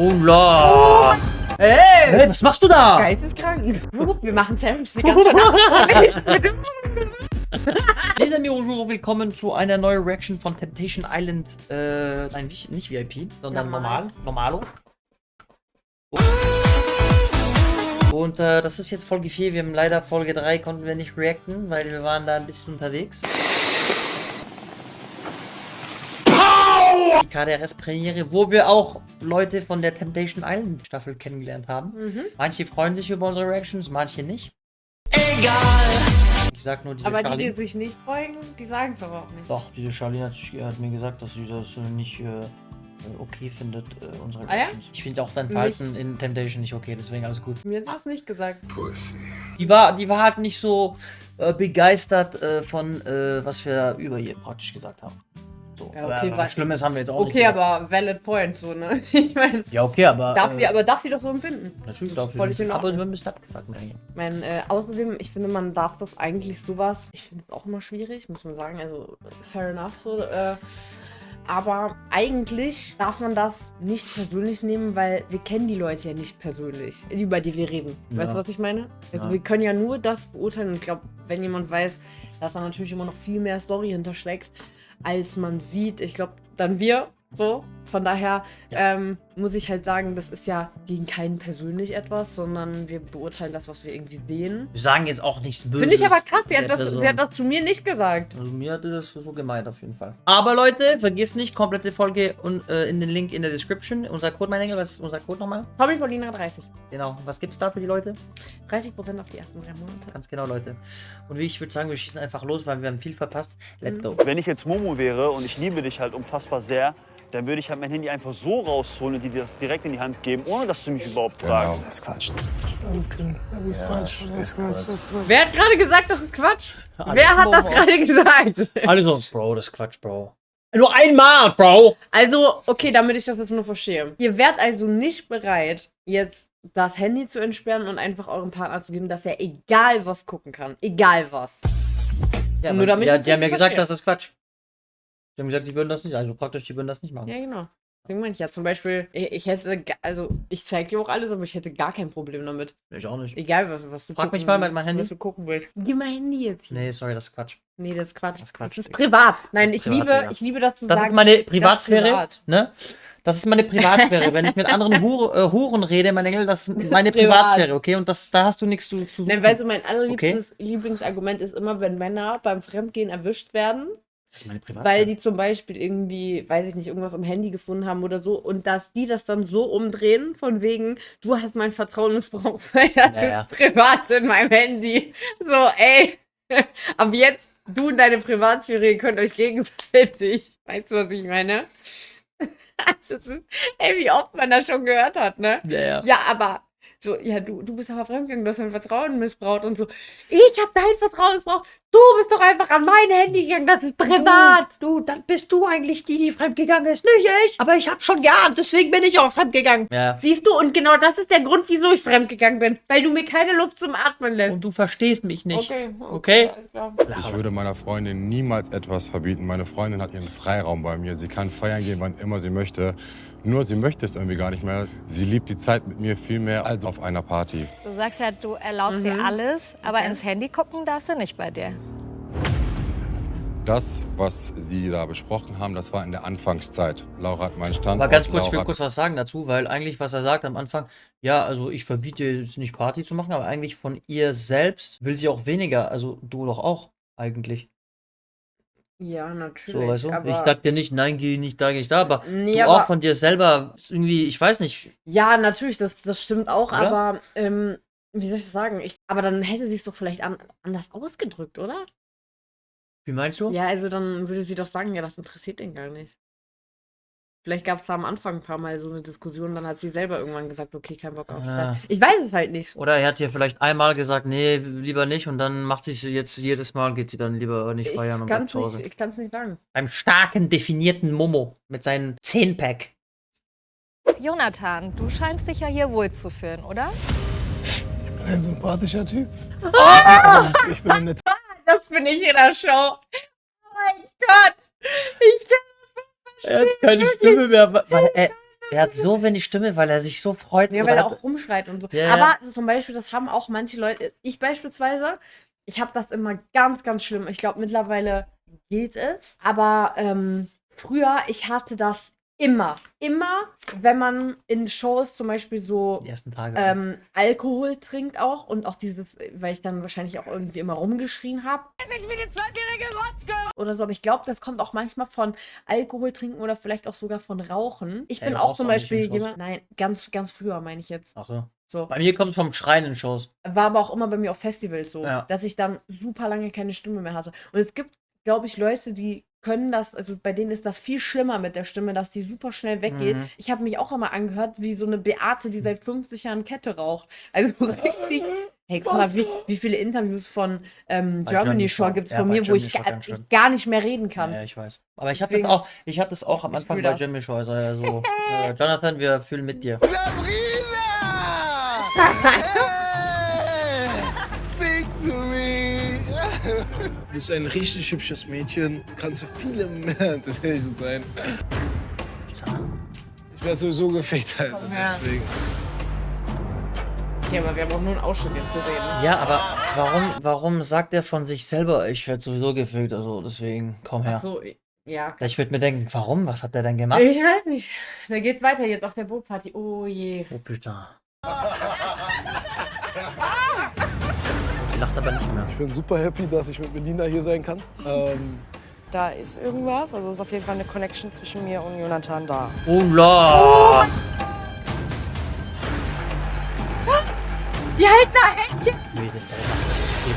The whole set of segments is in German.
Oh, hey, was machst du da? Geisteskrank. Wir machen Sandwich die ganze Nacht. Les amis, bonjour, willkommen zu einer neuen Reaction von Temptation Island. Nein, nicht VIP, sondern Normalo. Und das ist jetzt Folge 4. Wir haben leider Folge 3 konnten wir nicht reacten, weil wir waren da ein bisschen unterwegs. Die KDRS-Premiere, wo wir auch Leute von der Temptation Island Staffel kennengelernt haben. Manche freuen sich über unsere Reactions, manche nicht. Egal! Ich sag nur diese Aber Charlene. die sich nicht freuen, die sagen es aber auch nicht. Doch, diese Charlene hat mir gesagt, dass sie das nicht okay findet, unsere Ah, ja? Reactions. Ich finde auch dein Verhalten in Temptation nicht okay, deswegen alles gut. Mir hat sie es nicht gesagt. Die war halt nicht so begeistert von, was wir über ihr praktisch gesagt haben. So. Ja, okay, aber Schlimmes haben wir jetzt auch nicht Okay, gesagt. aber valid point, so, ne? Ich meine, Ja, okay, aber... darf sie doch so empfinden. Natürlich darf Voll sie in nicht, aber Ordnung. wir haben ein bisschen abgefuckt mit ihr. Außerdem, ich finde, man darf das eigentlich sowas, ich finde es auch immer schwierig, muss man sagen, also fair enough so, aber eigentlich darf man das nicht persönlich nehmen, weil wir kennen die Leute ja nicht persönlich, über die wir reden. Ja. Weißt du, was ich meine? Also Ja. wir können ja nur das beurteilen und ich glaube, wenn jemand weiß, dass da natürlich immer noch viel mehr Story hintersteckt, als man sieht, ich glaube, dann wir, so. Von daher muss ich halt sagen, das ist ja gegen keinen persönlich etwas, sondern wir beurteilen das, was wir irgendwie sehen. Wir sagen jetzt auch nichts Böses. Finde ich aber krass, sie der hat Person. das zu mir nicht gesagt. Also mir hatte das so gemeint auf jeden Fall. Aber Leute, vergesst nicht, komplette Folge und in den Link in der Description. Unser Code, mein Engel, was ist unser Code nochmal? Tommy Paulina 30. Genau. Was gibt's da für die Leute? 30% auf die ersten 3 Monate. Ganz genau, Leute. Und wie ich würde sagen, wir schießen einfach los, weil wir haben viel verpasst. Let's go. Wenn ich jetzt Momo wäre und ich liebe dich halt unfassbar sehr, dann würde ich halt mein Handy einfach so rausholen und dir das direkt in die Hand geben, ohne dass du mich überhaupt fragst. Das ist Quatsch, das ist Quatsch. Das ist Quatsch. Das ist Quatsch. Das ist Quatsch. Das ist Quatsch. Wer hat gerade gesagt, das ist Quatsch? Alles Wer hat das Momo. gerade gesagt? Alles Bro, das ist Quatsch, Bro. Nur einmal, Bro! Also, okay, damit ich das jetzt nur verstehe. Ihr wärt also nicht bereit, jetzt das Handy zu entsperren und einfach eurem Partner zu geben, dass er egal was gucken kann. Egal was. Ja, Nur damit ich das die haben ja richtig gesagt, verstehe. das ist Quatsch. Die haben gesagt, die würden das nicht, also praktisch, die würden das nicht machen. Ja, genau. Deswegen meine ich ja zum Beispiel, ich hätte, also ich zeig dir auch alles, aber ich hätte gar kein Problem damit. Ich auch nicht. Egal, was du Frag mich mal mit meinem Handy. was du gucken willst. Gib mein Handy jetzt hier. Nee, sorry, das ist Quatsch. Nee, das ist Quatsch. Das ist Quatsch, Das ist Digga. privat. Nein, Das ist privat, Digga. ich liebe das zu Das sagen. ist meine das Privatsphäre, privat. ne? Das ist meine Privatsphäre. Wenn ich mit anderen Huren rede, mein Engel, das ist meine Privat. Privatsphäre, okay? Und da hast du nichts zu Nein, weißt du, mein allerliebstes Lieblingsargument ist immer, wenn Männer beim Fremdgehen erwischt werden, Das ist meine Privatsphäre. weil die zum Beispiel irgendwie, weiß ich nicht, irgendwas am Handy gefunden haben oder so und dass die das dann so umdrehen, von wegen, du hast mein Vertrauen missbraucht, weil das Ja. ist privat in meinem Handy. So, ey, ab jetzt, du und deine Privatsphäre, ihr könnt euch gegenseitig, weißt du, was ich meine? Das ist, ey, wie oft man das schon gehört hat, ne? Ja. Ja, aber so, ja, du bist aber fremdgegangen, du hast mein Vertrauen missbraucht und so. Ich habe dein Vertrauen missbraucht. Du bist doch einfach an mein Handy gegangen, das ist privat. Du, dann bist du eigentlich die fremdgegangen ist, nicht ich. Aber ich hab schon geahnt, deswegen bin ich auch fremdgegangen. Ja. Siehst du, und genau das ist der Grund, wieso ich fremdgegangen bin. Weil du mir keine Luft zum Atmen lässt. Und du verstehst mich nicht. Okay. Alles klar. Ich würde meiner Freundin niemals etwas verbieten. Meine Freundin hat ihren Freiraum bei mir. Sie kann feiern gehen, wann immer sie möchte. Nur sie möchte es irgendwie gar nicht mehr. Sie liebt die Zeit mit mir viel mehr als auf einer Party. Du sagst ja, du erlaubst dir alles, aber ins Handy gucken darfst du nicht bei dir. Das, was Sie da besprochen haben, das war in der Anfangszeit. Laura hat meinen Standort. Aber ganz kurz, ich will Laura kurz was sagen dazu, weil eigentlich, was er sagt am Anfang, ja, also ich verbiete jetzt nicht Party zu machen, aber eigentlich von ihr selbst will sie auch weniger, also du doch auch, eigentlich. Ja, natürlich. So, weißt du? Aber Ich sag dir nicht, nein, geh nicht da, geh nicht da, aber Nee, du aber- auch von dir selber irgendwie, ich weiß nicht. ja, natürlich, das stimmt auch, Oder? aber wie soll ich das sagen? Aber dann hätte sie es doch vielleicht anders ausgedrückt, oder? Wie meinst du? Ja, also dann würde sie doch sagen, ja, das interessiert ihn gar nicht. Vielleicht gab es da am Anfang ein paar Mal so eine Diskussion, dann hat sie selber irgendwann gesagt, okay, kein Bock auf Ah. Stress. Ich weiß es halt nicht. Oder er hat dir vielleicht einmal gesagt, nee, lieber nicht, und dann macht sie jetzt jedes Mal, geht sie dann lieber nicht feiern und bleibt zu Hause. Ich kann es nicht sagen. Einem starken, definierten Momo mit seinem 10-Pack. Jonathan, du scheinst dich ja hier wohl zu fühlen, oder? Ein sympathischer Typ. Also, ich bin ein netter. Das bin ich in der Show. Oh mein Gott. Ich kann das so Er hat keine Stimme mehr. Weil Der hat so wenig Stimme, weil er sich so freut. Ja, oder weil er hat- auch rumschreit und so. Ja, Aber zum Beispiel, das haben auch manche Leute, ich beispielsweise, ich habe das immer ganz, ganz schlimm. Ich glaube, mittlerweile geht es. Aber früher, ich hatte das immer, wenn man in Shows zum Beispiel so die ersten Tage. Alkohol trinkt auch und auch dieses, weil ich dann wahrscheinlich auch irgendwie immer rumgeschrien habe. Oder so, aber ich glaube, das kommt auch manchmal von Alkohol trinken oder vielleicht auch sogar von Rauchen. Ich bin du auch rauchst zum auch nicht Beispiel in Shows. jemand, nein, ganz, ganz früher meine ich jetzt. Ach so. So. Bei mir kommt es vom Schreien in Shows. War aber auch immer bei mir auf Festivals so, Ja. dass ich dann super lange keine Stimme mehr hatte. Und es gibt, glaube ich, Leute, die können das, also bei denen ist das viel schlimmer mit der Stimme, dass die super schnell weggeht. Mhm. Ich habe mich auch immer angehört wie so eine Beate, die seit 50 Jahren Kette raucht. Also richtig. Hey, guck mal, wie viele Interviews von Germany Shore gibt es Ja, von bei mir, wo Germany ich Shore ganz schön. gar nicht mehr reden kann. Ja, ich weiß. Aber ich Deswegen- hatte es auch am Ich Anfang fühl bei das. Jimmy Show. Also Jonathan, wir fühlen mit dir. Speak to me. Du bist ein richtig hübsches Mädchen. Du kannst für viele Männer intelligent sein. Ich werde sowieso gefickt halt. Ja. Deswegen. Okay, aber wir haben auch nur einen Ausschnitt jetzt gesehen. Ne? Ja, aber warum sagt er von sich selber, ich werde sowieso gefickt? Also deswegen, komm her. Ach so, ja. Ich würde mir denken, warum? Was hat der denn gemacht? Ich weiß nicht. Da geht's weiter jetzt auf der Bootparty. Oh je. Oh, putain. Die lacht aber nicht mehr. Ich bin super happy, dass ich mit Melina hier sein kann. Da ist irgendwas, also ist auf jeden Fall eine Connection zwischen mir und Jonathan da. Oh la! Die halten da Händchen. Nee, der macht echt zu viel.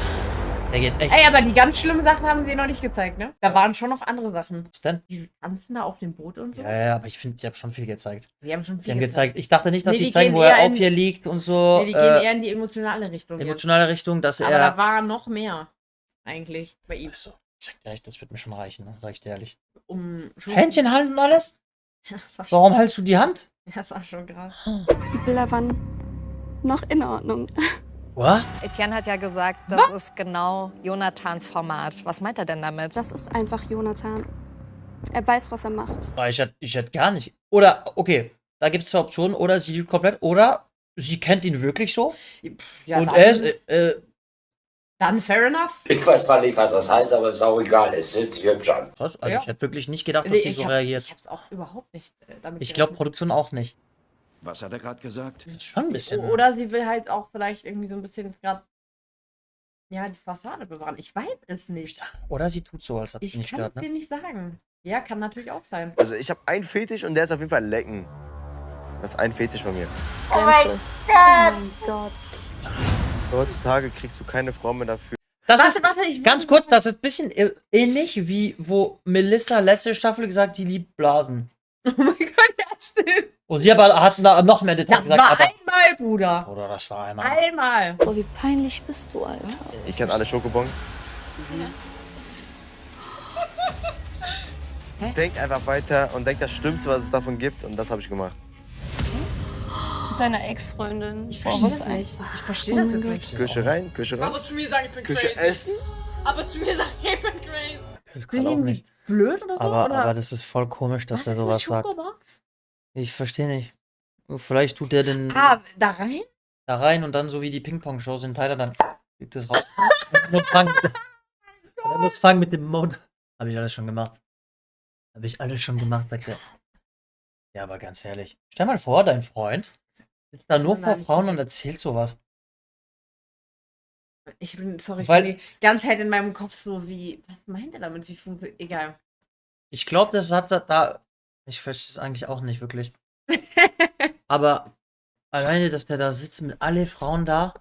Der geht echt. Ey, aber die ganz schlimmen Sachen haben sie noch nicht gezeigt, ne? Da waren schon noch andere Sachen. Was denn? Die tanzen da auf dem Boot und so. Ja, aber ich finde, die haben schon viel gezeigt. Die haben schon Die viel haben gezeigt. Ich dachte nicht, dass Nee, die die zeigen, gehen wo er eher auf in- hier liegt und so. Nee, die gehen eher in die emotionale Richtung. Jetzt. Emotionale Richtung, dass Aber er. da war noch mehr. Eigentlich. Bei ihm. Also, ich sag dir ehrlich, das wird mir schon reichen, ne? Sag ich dir ehrlich. Schon- Händchen halten und alles? Ja, das war schon, Warum hältst du die Hand? ja, das war schon krass. Die Bilder waren noch in Ordnung. Was? Etienne hat ja gesagt, das ist genau Jonathans Format. Was meint er denn damit? Das ist einfach Jonathan. Er weiß, was er macht. Ich hätte gar nicht. Oder, okay, da gibt es zwei Optionen. Oder sie lügt komplett, oder sie kennt ihn wirklich so. Ja, und dann, er ist, dann fair enough. Ich weiß zwar nicht, was das heißt, aber ist auch egal. Es sitzt hier schon. krass. Also Ja. ich hätte wirklich nicht gedacht, dass Nee, die so ich reagiert. hab's auch überhaupt nicht damit Ich glaube, gerechnet. Produktion auch nicht. Was hat er gerade gesagt? Das ist schon ein bisschen. Oder sie will halt auch vielleicht irgendwie so ein bisschen gerade ja, die Fassade bewahren. Ich weiß es nicht. Oder sie tut so, als ob Ich sie nicht kann stört, es ne? dir nicht sagen. Ja, kann natürlich auch sein. Also ich habe einen Fetisch und der ist auf jeden Fall Lecken. Das ist ein Fetisch von mir. Oh mein Gott. Heutzutage kriegst du keine Frau mehr dafür. Das Warte, ist, warte, ich ganz kurz, das ist ein bisschen ähnlich wie wo Melissa letzte Staffel gesagt, die liebt Blasen. Oh mein Gott, ja, stimmt. Und sie aber hat noch mehr Details Das gesagt, war aber. einmal, Bruder. Oder das war einmal. Einmal. Oh, wie peinlich bist du, Alter. Ich kenne alle Schokobons. Denk einfach weiter und denk das Schlimmste, was es davon gibt. Und das habe ich gemacht. Mit seiner Ex-Freundin. Ich verstehe das nicht. Ich verstehe das jetzt nicht. Küche rein, Küche raus. mir sagen, ich bin Küche essen. Aber zu mir sagen, ich bin crazy. Das Bin kann ich auch irgendwie nicht. blöd oder so? Aber oder? das ist voll komisch, dass Was er ist eine sowas sagt. Schokobox? Ich verstehe nicht. Vielleicht tut der den Ah, da rein? da rein und dann so wie die Ping-Pong-Shows in Thailand, dann liegt das raus. Er muss fangen mit dem Mond. Habe ich alles schon gemacht. Habe ich alles schon gemacht, sagt er. Ja, aber ganz ehrlich. Stell mal vor, dein Freund sitzt da nur vor Nein, Frauen und erzählt sowas. Ich bin, sorry, ich Weil- bin die ganze Zeit in meinem Kopf so wie, was meint er damit? Wie funktioniert, egal. Ich glaube, das hat da. Ich verstehe es eigentlich auch nicht wirklich. Aber alleine, dass der da sitzt mit alle Frauen da,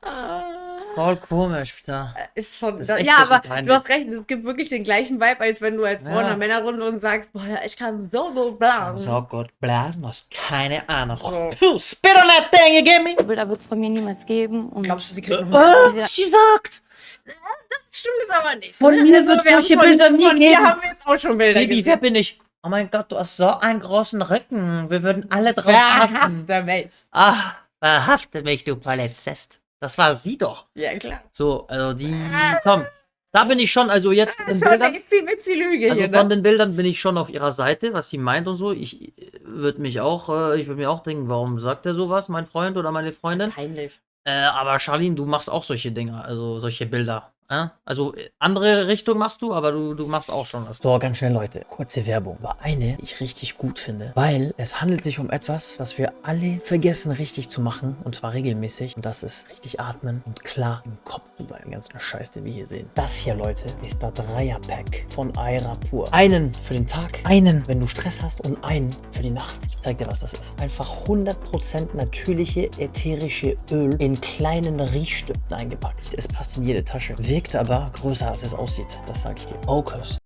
voll komisch da. Ist schon, Das ist echt ja, ein bisschen aber peinlich. du hast recht, es gibt wirklich den gleichen Vibe, als wenn du als Frau in Ja. einer Männerrunde und sagst, boah, ja, ich kann so gut blasen. So gut blasen, hast keine Ahnung. So. Puh, spit on that thing, you get me? Bilder wird es von mir niemals geben. Und Glaubst du, sie kriegt noch Sie sagt, Das stimmt jetzt aber nicht. Von mir wird wir haben solche von- Bilder nie von dir geben. haben wir jetzt auch schon Bilder Baby, gesehen. wer bin ich? Oh mein Gott, du hast so einen großen Rücken. Wir würden alle drauf Ja, passen. der Mensch. Ach, verhafte mich, du Polizist. Das war sie doch. Ja, klar. So, also die, komm. Da bin ich schon, also jetzt von den Bildern, Jetzt die Lüge also hier, von ne? den Bildern bin ich schon auf ihrer Seite, was sie meint und so. Ich würde mir auch denken, warum sagt er sowas, mein Freund oder meine Freundin? Peinlich. Aber Charlene, du machst auch solche Dinger, also solche Bilder. Also andere Richtung machst du, aber du machst auch schon was. So, ganz schnell, Leute. Kurze Werbung. Aber eine, die ich richtig gut finde. Weil es handelt sich um etwas, das wir alle vergessen richtig zu machen. Und zwar regelmäßig. Und das ist richtig atmen und klar im Kopf zu bleiben. Den ganzen Scheiß, den wir hier sehen. Das hier, Leute, ist der Dreierpack von Aira Pur. Einen für den Tag, einen, wenn du Stress hast und einen für die Nacht. Ich zeig dir, was das ist. Einfach 100% natürliche ätherische Öl in kleinen Riechstiften eingepackt. Es passt in jede Tasche. Wirkt aber größer, als es aussieht. Das sage ich dir. Focus.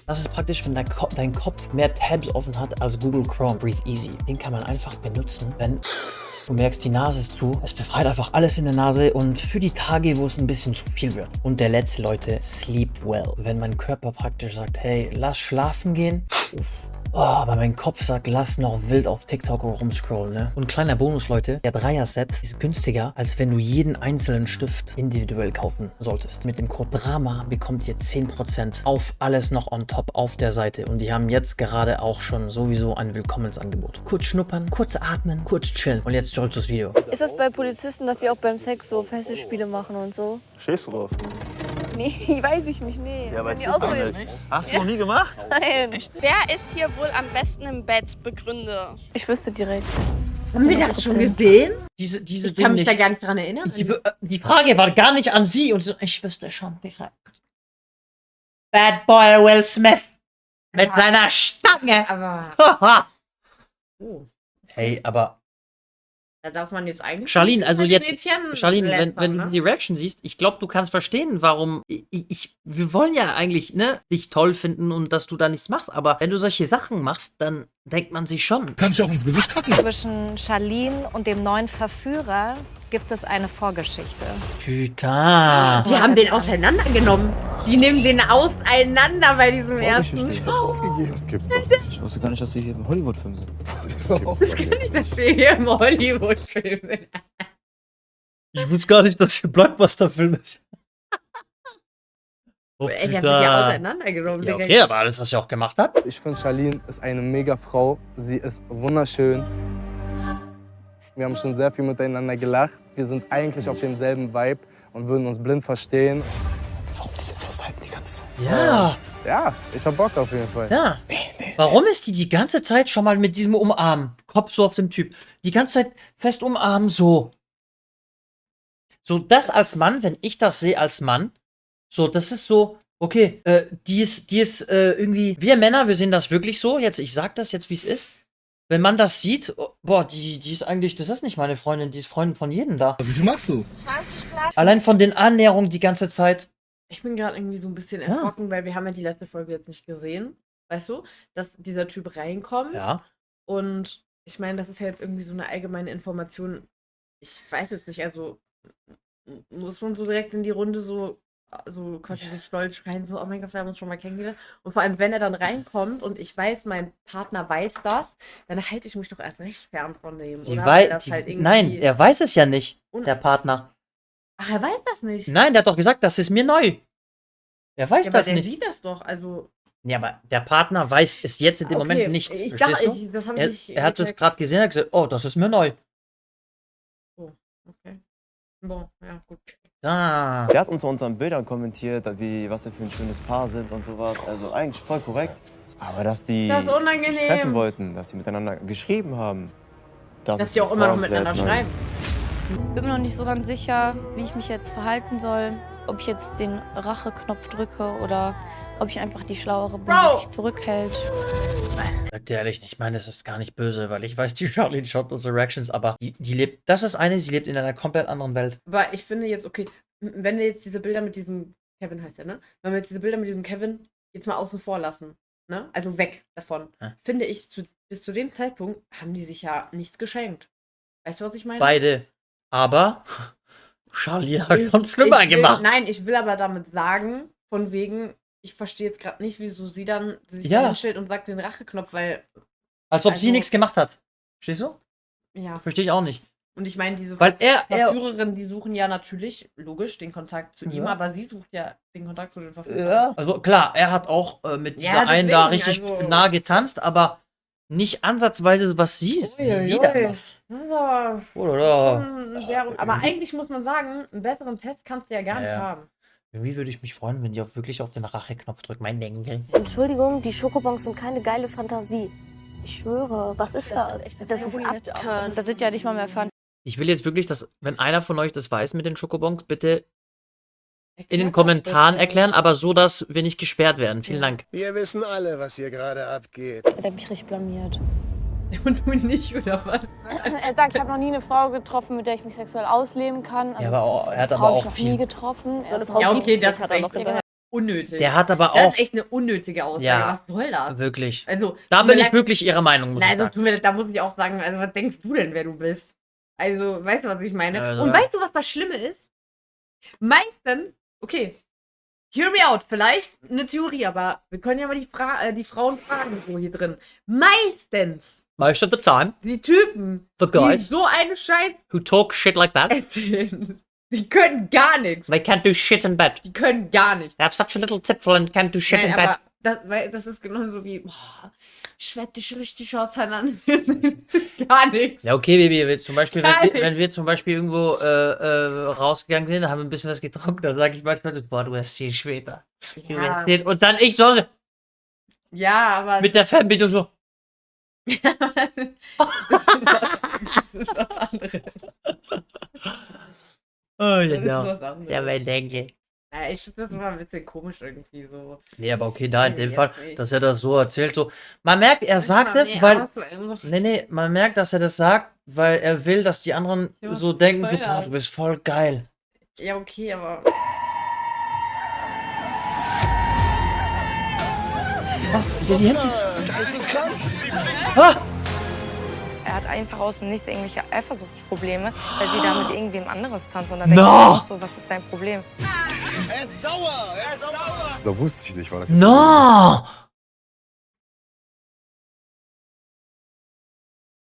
Das ist praktisch, wenn dein Kopf mehr Tabs offen hat als Google Chrome. Breathe Easy. Den kann man einfach benutzen, wenn du merkst, die Nase ist zu. Es befreit einfach alles in der Nase und für die Tage, wo es ein bisschen zu viel wird. Und der letzte, Leute, Sleep Well. Wenn mein Körper praktisch sagt, hey, lass schlafen gehen. Oh, aber mein Kopf sagt, lass noch wild auf TikTok rumscrollen, ne? Und ein kleiner Bonus, Leute. Der Dreier-Set ist günstiger, als wenn du jeden einzelnen Stift individuell kaufen solltest. Mit dem Code DRAMA bekommt ihr 10% auf alles noch on top auf der Seite. Und die haben jetzt gerade auch schon sowieso ein Willkommensangebot. Kurz schnuppern, kurz atmen, kurz chillen. Und jetzt zurück zum Video. Ist das bei Polizisten, dass sie auch beim Sex so Fesselspiele machen und so? Stehst du drauf? Nee, weiß ich nicht, nee. Ja, Wenn weißt die du auch das so- nicht? Hast du noch nie gemacht? Nein. Wer ist hier wohl am besten im Bett? Begründe. Ich wüsste direkt. Haben wir das schon gesehen? Diese Ich kann mich da gar nicht dran erinnern. Die Frage war gar nicht an sie und so, ich wüsste schon direkt. Bad Boy Will Smith mit seiner Stange. Aber. Oh. Hey, aber Da darf man jetzt eigentlich. Charlene, also mit jetzt, Mädchen Charlene, lästern, wenn du ne? die Reaction siehst, ich glaube, du kannst verstehen, warum wir wollen ja eigentlich, ne, dich toll finden und dass du da nichts machst, aber wenn du solche Sachen machst, dann denkt man sich schon. Kann ich auch ins Gesicht kacken? Zwischen Charlene und dem neuen Verführer gibt es eine Vorgeschichte. Putain. Die haben den auseinandergenommen. Die nehmen den auseinander bei diesem ersten. Das gibt's doch nicht. Ich wusste gar nicht, dass Sie hier im Hollywood-Film sind. Das kann nicht, dass wir hier im Hollywood-Film sind. Ich wusste gar nicht, dass hier Blockbuster-Film ist. Oh, Ey, die haben sich ja auseinandergenommen. Ja, Digga. okay, aber alles, was sie auch gemacht hat. Ich finde, Charlene ist eine mega Frau. Sie ist wunderschön. Wir haben schon sehr viel miteinander gelacht. Wir sind eigentlich auf demselben Vibe und würden uns blind verstehen. Warum diese festhalten die ganze Zeit? Ja. Ja, ich hab Bock auf jeden Fall. Ja. Warum ist die ganze Zeit schon mal mit diesem Umarmen? Kopf so auf dem Typ. Die ganze Zeit fest umarmen, so. So, das als Mann, wenn ich das sehe als Mann, so, das ist so, okay, die ist irgendwie, wir Männer, wir sehen das wirklich so, jetzt, ich sag das jetzt, wie es ist. Wenn man das sieht, oh, boah, die ist eigentlich, das ist nicht meine Freundin, die ist Freundin von jedem da. Wie viel machst du? 20 Flaschen. Allein von den Annäherungen die ganze Zeit. Ich bin gerade irgendwie so ein bisschen erschrocken, weil wir haben ja die letzte Folge jetzt nicht gesehen. Weißt du, dass dieser Typ reinkommt. Ja. Und ich meine, das ist ja jetzt irgendwie so eine allgemeine Information. Ich weiß jetzt nicht, also muss man so direkt in die Runde so quasi so stolz schreien, so, oh mein Gott, wir haben uns schon mal kennengelernt. Und vor allem, wenn er dann reinkommt und ich weiß, mein Partner weiß das, dann halte ich mich doch erst recht fern von dem. Oder? Weil das halt irgendwie... Nein, er weiß es ja nicht, Und- der Partner. Ach, er weiß das nicht. Nein, der hat doch gesagt, das ist mir neu. Er weiß Ja, das aber der nicht. sieht das doch, also... Ja, aber der Partner weiß es jetzt in dem Okay, Moment nicht. ich Verstehst dachte, du? das hab er ich er hat es gecheckt. gerade gesehen, er hat gesagt, oh, das ist mir neu. Okay. Bon, ja, gut. Ah. Der hat unter unseren Bildern kommentiert, was wir für ein schönes Paar sind und sowas. Also eigentlich voll korrekt. Aber dass die Das ist unangenehm. sich treffen wollten, dass die miteinander geschrieben haben. Das Dass ist die auch immer noch komplett miteinander neu. schreiben. Bin mir noch nicht so ganz sicher, wie ich mich jetzt verhalten soll. Ob ich jetzt den Racheknopf drücke oder ob ich einfach die Schlauere bin, die sich zurückhält. Sag dir ehrlich, ich meine, das ist gar nicht böse, weil ich weiß, die Charlene schaut unsere Reactions, aber die lebt, das ist eine, sie lebt in einer komplett anderen Welt. Aber ich finde jetzt, okay, wenn wir jetzt diese Bilder mit diesem, Kevin heißt er, ne? Wenn wir jetzt diese Bilder mit diesem Kevin jetzt mal außen vor lassen, ne? Also weg davon, finde ich, bis zu dem Zeitpunkt haben die sich ja nichts geschenkt. Weißt du, was ich meine? Beide. Aber Charlie hat schon schlimmer will, gemacht. Nein, ich will aber damit sagen, von wegen, ich verstehe jetzt gerade nicht, wieso sie dann sich Ja. hinstellt und sagt den Racheknopf, weil... Als ob sie nichts gemacht hat. Verstehst du? Ja. Verstehe ich auch nicht. Und ich meine, diese Weil er- Verführerinnen, die suchen ja natürlich, logisch, den Kontakt zu ihm, aber sie sucht ja den Kontakt zu den Verführern. Ja, also klar, er hat auch mit Ja, dieser einen da deswegen, richtig also- nah getanzt, aber nicht ansatzweise, was sie da macht. Das ist aber Oder? schon sehr, aber eigentlich muss man sagen, einen besseren Test kannst du ja gar nicht Ja. haben. Irgendwie würde ich mich freuen, wenn die auch wirklich auf den Racheknopf drückt. Mein Engel. Entschuldigung, die Schokobons sind keine geile Fantasie. Ich schwöre, was ist das? Das ist abturn. Da sind ja nicht mal mehr Fun. Ich will jetzt wirklich, dass, wenn einer von euch das weiß mit den Schokobons, bitte in den Erklär Kommentaren das bitte. erklären, aber so, dass wir nicht gesperrt werden. Vielen Dank. Wir wissen alle, was hier gerade abgeht. Der hat mich richtig blamiert. Und du nicht, oder was? Er sagt, ich habe noch nie eine Frau getroffen, mit der ich mich sexuell ausleben kann. Also Ja, aber auch- er hat eine aber Frau auch hab ich noch viel- nie getroffen. So eine Er Frau Ja, ist okay, das hat ist er echt noch gedacht. unnötig. Der hat aber Das auch. ist echt eine unnötige Aussage. Ja. Was soll das? Wirklich. Also, Da tut mir bin ich leid- wirklich ihrer Meinung, muss Nein, ich also, sagen. tut mir leid, da muss ich auch sagen, also was denkst du denn, wer du bist? Also, weißt du, was ich meine? Also, Und ja. weißt du, was das Schlimme ist? Meistens, okay, hear me out, vielleicht eine Theorie, aber wir können ja mal die Frauen fragen, so hier drin. Meistens Most of the time, die Typen, the die guys so eine Scheiß who talk shit like that, erzählen, die können gar nichts. they can't do shit in bed. Die können gar nichts. They have such a little tipfel and can't do shit Nein, in bed. aber das ist genauso wie, boah, ich werde dich richtig auseinander. Gar nichts. Ja, okay, Baby, zum Beispiel, Gar nicht. wenn wir zum Beispiel irgendwo rausgegangen sind, haben wir ein bisschen was getrunken, dann sage ich manchmal, boah, du hast 10 später. Du Ja. hast 10. Und dann ich so Ja, aber mit der Fernbedienung so. das ist was anderes. Oh, Das ist genau. was anderes. Ja, mein Enkel. Ja, ich finde das immer ein bisschen komisch irgendwie so. Nee, aber okay, da in dem Nee, Fall, jetzt nicht. dass er das so erzählt, so. Man merkt, er sagt es, weil. Nee, man merkt, dass er das sagt, weil er will, dass die anderen Ja, was so ist denken, so, voll boah, das? du bist voll geil. Ja, okay, aber. Ja, die Hände. Das ist krank. Ah! Er hat einfach aus dem Nichts irgendwelche Eifersuchtsprobleme, weil sie da mit irgendwem anderes tanzt. Und dann No! denke ich mir auch so, was ist dein Problem? Er ist sauer, er ist sauer. Da wusste ich nicht, war das jetzt No!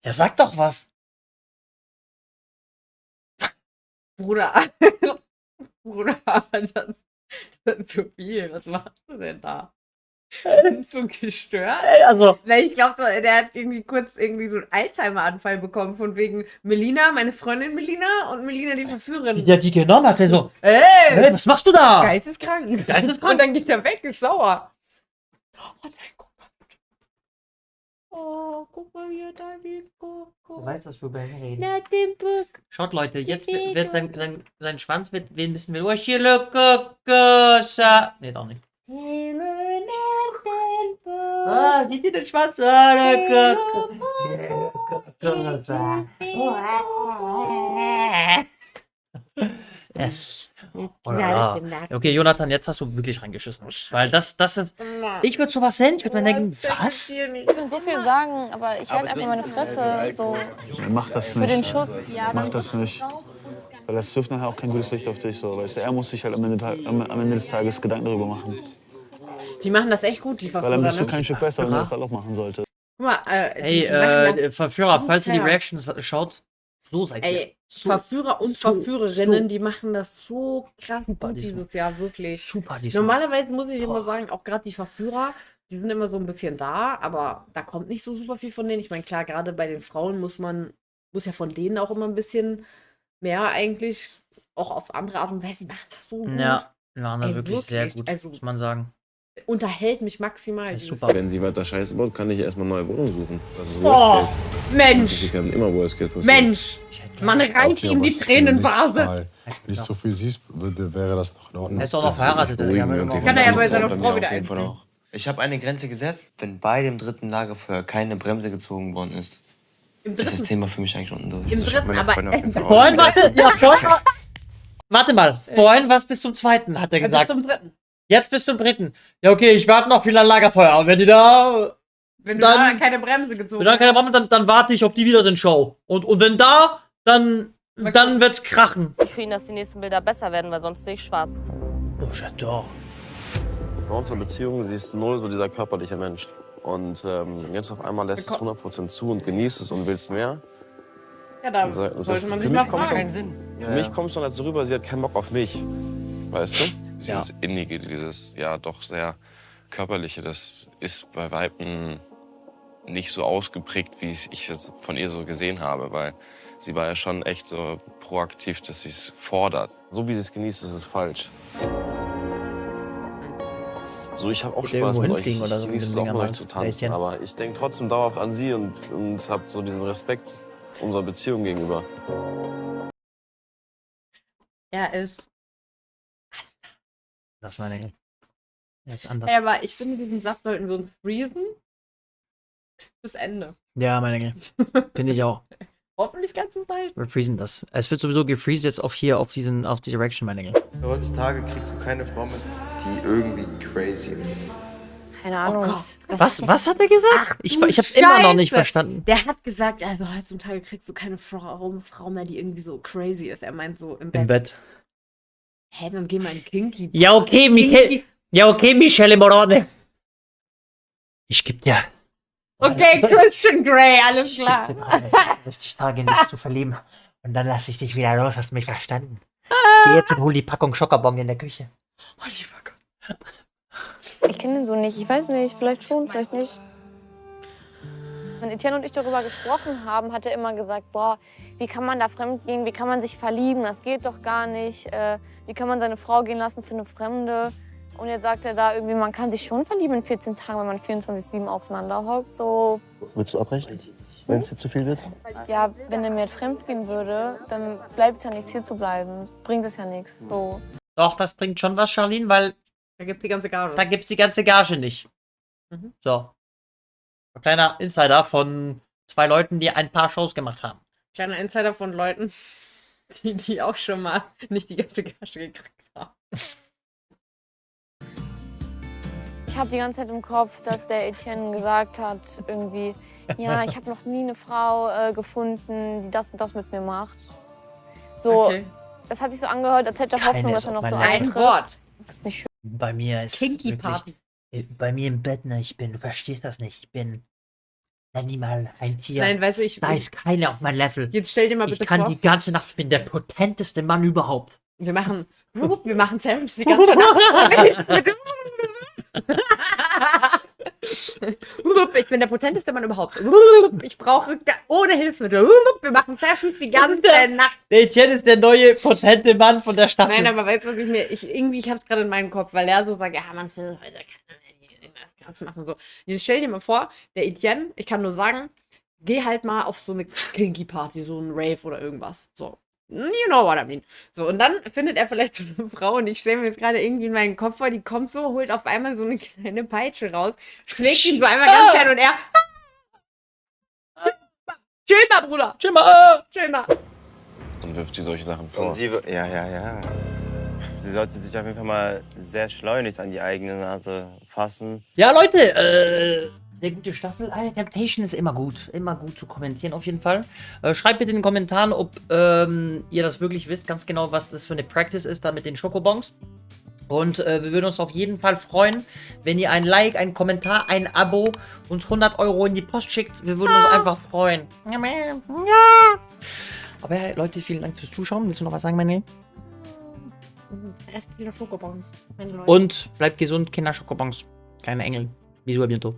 Ja, sag doch was. Bruder. Bruder, das ist zu viel. Was machst du denn da? So gestört? Also, Na, ich glaube, der hat irgendwie kurz irgendwie so einen Alzheimer-Anfall bekommen, von wegen Melina, meine Freundin Melina und Melina die Verführerin. wie der die genommen hat, der so, Ey! hey, was machst du da? Geisteskrank. Geisteskrank? Und dann geht er weg, ist sauer. Oh nein, guck mal. Oh, guck mal, wie er da liegt. Du weißt, dass wir über ihn reden. Na, den Book. Schaut, Leute, jetzt wird sein Schwanz wird ein bisschen mit Oshilokokosha. Nee, doch nicht. Ah, seht ihr den Schwanz? Yes. Okay, Jonathan, jetzt hast du wirklich reingeschissen. Weil das ist. Ich würde sowas sehen, ich würde mir denken, was? Ich will so viel sagen, aber ich halte einfach meine Fresse. So Mach das für den nicht. Schutz. Mach das nicht. Weil das wirft nachher auch kein gutes Licht auf dich. So. Weißt du, er muss sich halt am Ende des Tages Gedanken darüber machen. Die machen das echt gut, die Weil Verführer. dann bist du Ne? kein Stück besser, wenn du das halt auch machen solltest. Guck mal, Hey, die machen das Verführer, falls ihr die super. Reactions schaut, so seid ihr. Ey, So, Verführer und so, Verführerinnen, so. die machen das so krass Super gut diesmal. dieses Jahr, wirklich. Super diesmal. Normalerweise muss ich immer sagen, auch gerade die Verführer, die sind immer so ein bisschen da, aber da kommt nicht so super viel von denen. Ich meine, klar, gerade bei den Frauen muss ja von denen auch immer ein bisschen mehr eigentlich, auch auf andere Art und Weise, die machen das so gut. Ja, waren da Ey, wirklich sehr wirklich, gut, also- muss man sagen. Unterhält mich maximal. Ja, dieses- super. Wenn sie weiter Scheiße baut, kann ich erstmal eine neue Wohnung suchen. Das ist Oh, Worst Case. Mensch, Ich kann immer Worst Case passieren. Mensch, man reicht ihm die Tränenvase. Nicht so viel siehst, wäre das noch in Ordnung. Er ist auch noch verheiratet. beruhigen Ja, und die Kann er ja bei Zeit seiner bei mir Frau auf wieder jeden Fall einführen. auch. Ich habe eine Grenze gesetzt, wenn bei dem dritten Lagerfeuer keine Bremse gezogen worden ist. Im Ist das dritten, Thema für mich eigentlich unten durch. im Also ich hab dritten, meiner aber Freundin auf jeden Fall auch- Vorhin, warte mal, vorhin was bis zum zweiten, hat er also gesagt. zum dritten. Jetzt bis zum dritten. Ja, okay, ich warte noch viel an Lagerfeuer. Und wenn die da, Wenn du Dann- da keine Bremse gezogen wenn da keine Mama, dann warte ich auf die Wiedersehen-Show. Und wenn da, dann wird's krachen. Für ihn, dass die nächsten Bilder besser werden, weil sonst sehe ich schwarz. Oh, j'adore. Bei unserer Beziehung, sie ist null so dieser körperliche Mensch. Und jetzt auf einmal lässt es 100% zu und genießt es und willst mehr. Ja, da Das- sollte man für sich mich mal kommt's fragen. Für mich kommt es dann halt so rüber, sie hat keinen Bock auf mich. Weißt du? Dieses Innige, dieses ja doch sehr Körperliche, das ist bei Weiben nicht so ausgeprägt, wie ich es jetzt von ihr so gesehen habe, weil sie war ja schon echt so proaktiv, dass sie es fordert. So wie sie es genießt, ist es falsch. So, ich habe auch Wird der Spaß irgendwo mit euch. hinfliegen oder so Ich mit genieße dem es auch Ding am mit euch Hals? zu tanzen. Lätzchen. Aber ich denke trotzdem dauerhaft an sie und habe so diesen Respekt unserer Beziehung gegenüber. Er ist. Das war eine. Er ist anders. Ey, aber ich finde, diesen Satz sollten wir uns freezen. Bis Ende. Ja, meine finde ich auch. Hoffentlich kannst du es halten. Wir freezen das. Es wird sowieso gefreezed jetzt auf die Direction, meine Heutzutage kriegst du keine Frau mit, die irgendwie crazy ist. Keine Ahnung. Was hat er gesagt? Ich hab's immer noch nicht verstanden. Der hat gesagt, also heutzutage kriegst du keine Frau mehr, die irgendwie so crazy ist. Er meint so im Bett. Im Bett. Hä, dann geh mal in Kinky. Ja, okay, Michele Morone. Ich geb dir. Okay, Christian Grey, alles klar. 60 Tage in dich zu verlieben. Und dann lass ich dich wieder los, hast du mich verstanden? Geh jetzt und hol die Packung Schokobon in der Küche. Hol die Packung. Ich kenne den so nicht. Ich weiß nicht. Vielleicht schon, vielleicht nicht. Wenn Etienne und ich darüber gesprochen haben, hat er immer gesagt, boah, wie kann man da fremd gehen? Wie kann man sich verlieben? Das geht doch gar nicht. Wie kann man seine Frau gehen lassen für eine Fremde? Und jetzt sagt er da irgendwie, man kann sich schon verlieben in 14 Tagen, wenn man 24/7 aufeinander hockt. So, Willst du abbrechen, wenn es dir zu viel wird? ja, wenn er mir fremd gehen würde, dann bleibt es ja nichts, hier zu bleiben. Bringt es ja nichts. So. Doch, das bringt schon was, Charlene, weil Da gibt's die ganze Gage. da gibt's die ganze Gage nicht. So. Ein kleiner Insider von 2 Leuten, die ein paar Shows gemacht haben. Kleiner Insider von Leuten, die auch schon mal nicht die ganze Gage gekriegt haben. Ich habe die ganze Zeit im Kopf, dass der Etienne gesagt hat, irgendwie, ja, ich habe noch nie eine Frau gefunden, die das und das mit mir macht. So, Okay. das hat sich so angehört, als hätte er Keine Hoffnung, ist dass er auf noch so mein Level. eintritt. Ein Wort. Das ist nicht schön. Bei mir ist Kinky wirklich, Party. Bei mir im Bett, ne, du verstehst das nicht. Ich bin ein Animal, ein Tier. Nein, weißt du, Da ist keiner auf mein Level. Jetzt stell dir mal Ich bitte kann vor, die ganze Nacht, ich bin der potenteste Mann überhaupt. wir machen Sandwich die ganze Nacht. Ich bin der potenteste Mann überhaupt. Ich brauche ohne Hilfsmittel. Wir machen Sessions die ganze Nacht. Der Etienne ist der neue potente Mann von der Staffel. Nein, aber weißt du, was ich hab's gerade in meinem Kopf, weil er so sagt, ja, man will heute keine das machen so. Jetzt stell dir mal vor, der Etienne, ich kann nur sagen, geh halt mal auf so eine Kinky Party, so ein Rave oder irgendwas. So. You know what I mean. So, und dann findet er vielleicht so eine Frau und ich stelle mir jetzt gerade irgendwie in meinen Kopf vor, die kommt so, holt auf einmal so eine kleine Peitsche raus, schlägt ihn so einmal ganz klein und er. Chill mal, Bruder. Chill mal. Chill mal. Und wirft sie solche Sachen vor. Und sie, ja. Sie sollte sich auf jeden Fall mal sehr schleunigst an die eigene Nase fassen. Ja, Leute, sehr gute Staffel. Temptation ist immer gut zu kommentieren auf jeden Fall. Schreibt bitte in den Kommentaren, ob ihr das wirklich wisst, ganz genau, was das für eine Practice ist, da mit den Schokobons. Und wir würden uns auf jeden Fall freuen, wenn ihr ein Like, einen Kommentar, ein Abo, uns 100 € in die Post schickt. Wir würden uns einfach freuen. Ja. Aber ja, Leute, vielen Dank fürs Zuschauen. Willst du noch was sagen, meine? Rest wieder Schokobons. Und bleibt gesund, Kinder Schokobons. Kleine Engel. Bisous, à bientôt.